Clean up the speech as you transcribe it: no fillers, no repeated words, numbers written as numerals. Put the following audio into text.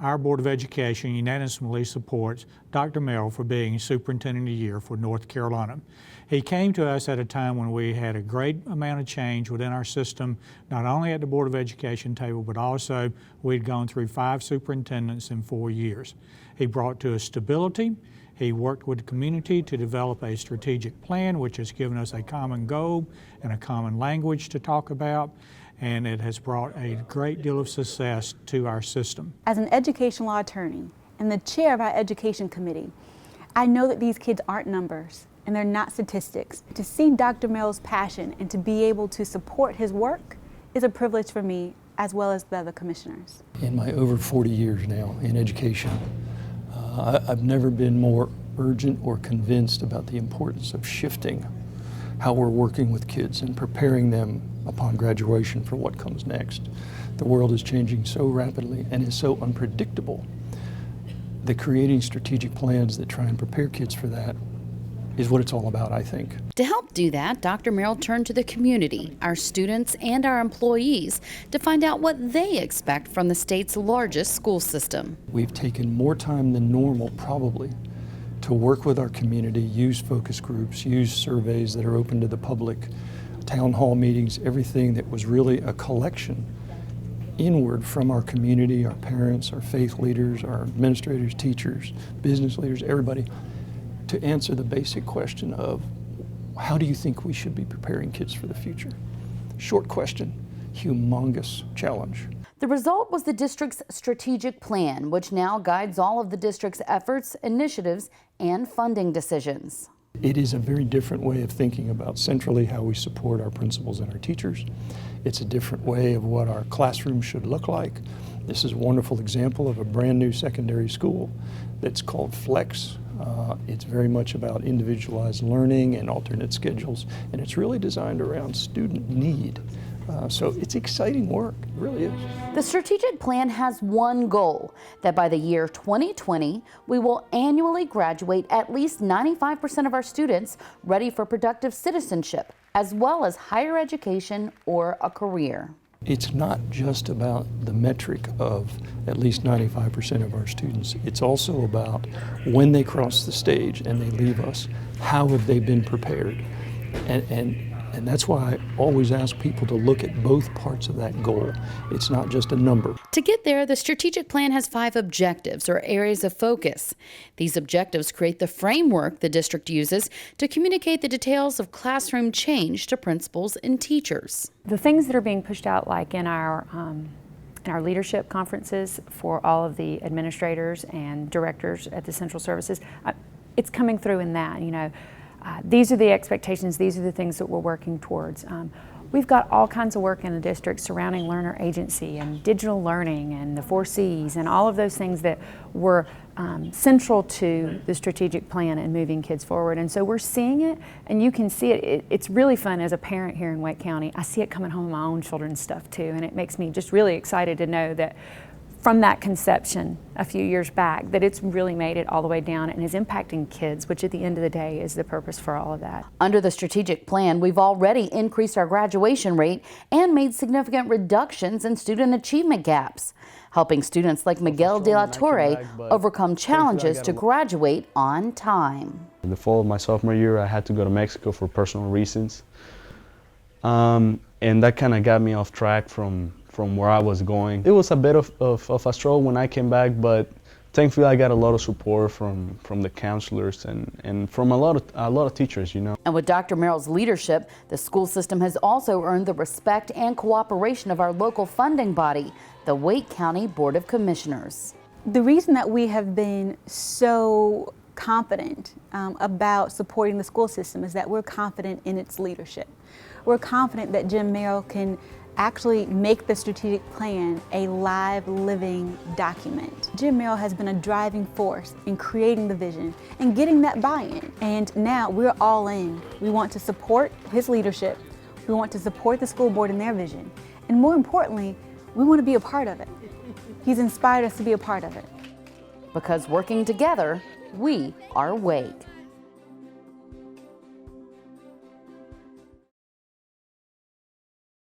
our Board of Education unanimously supports Dr. Merrill for being Superintendent of the Year for North Carolina. He came to us at a time when we had a great amount of change within our system, not only at the Board of Education table, but also we'd gone through 5 superintendents in 4 years. He brought to us stability. He worked with the community to develop a strategic plan, which has given us a common goal and a common language to talk about, and it has brought a great deal of success to our system. As an education law attorney and the chair of our education committee, I know that these kids aren't numbers and they're not statistics. To see Dr. Merrill's passion and to be able to support his work is a privilege for me as well as the other commissioners. In my over 40 years now in education, I've never been more urgent or convinced about the importance of shifting how we're working with kids and preparing them upon graduation for what comes next. The world is changing so rapidly and is so unpredictable that creating strategic plans that try and prepare kids for that is what it's all about, I think. To help do that, Dr. Merrill turned to the community, our students and our employees, to find out what they expect from the state's largest school system. We've taken more time than normal, probably, to work with our community, use focus groups, use surveys that are open to the public, town hall meetings, everything that was really a collection inward from our community, our parents, our faith leaders, our administrators, teachers, business leaders, everybody, to answer the basic question of how do you think we should be preparing kids for the future? Short question, humongous challenge. The result was the district's strategic plan, which now guides all of the district's efforts, initiatives, and funding decisions. It is a very different way of thinking about centrally how we support our principals and our teachers. It's a different way of what our classroom should look like. This is a wonderful example of a brand new secondary school that's called Flex. It's very much about individualized learning and alternate schedules, and it's really designed around student need. So it's exciting work, it really is. The strategic plan has one goal, that by the year 2020, we will annually graduate at least 95% of our students ready for productive citizenship, as well as higher education or a career. It's not just about the metric of at least 95% of our students. It's also about when they cross the stage and they leave us, how have they been prepared? And that's why I always ask people to look at both parts of that goal. It's not just a number. To get there, the strategic plan has 5 objectives or areas of focus. These objectives create the framework the district uses to communicate the details of classroom change to principals and teachers. The things that are being pushed out, like in our leadership conferences for all of the administrators and directors at the central services, it's coming through in that, you know. These are the expectations, these are the things that we're working towards. We've got all kinds of work in the district surrounding learner agency and digital learning and the 4 C's and all of those things that were central to the strategic plan and moving kids forward. And so we're seeing it, and you can see it. It's really fun as a parent here in Wake County. I see it coming home in my own children's stuff too, and it makes me just really excited to know that from that conception a few years back, that it's really made it all the way down and is impacting kids, which at the end of the day is the purpose for all of that. Under the strategic plan, we've already increased our graduation rate and made significant reductions in student achievement gaps, helping students like Miguel de la Torre overcome challenges to graduate on time. In the fall of my sophomore year, I had to go to Mexico for personal reasons. And that kind of got me off track from where I was going. It was a bit of a struggle when I came back, but thankfully I got a lot of support from the counselors and from a lot of teachers, you know. And with Dr. Merrill's leadership, the school system has also earned the respect and cooperation of our local funding body, the Wake County Board of Commissioners. The reason that we have been so confident about supporting the school system is that we're confident in its leadership. We're confident that Jim Merrill can actually make the strategic plan a live, living document. Jim Merrill has been a driving force in creating the vision and getting that buy-in. And now we're all in. We want to support his leadership. We want to support the school board in their vision. And more importantly, we want to be a part of it. He's inspired us to be a part of it. Because working together, we are Wake.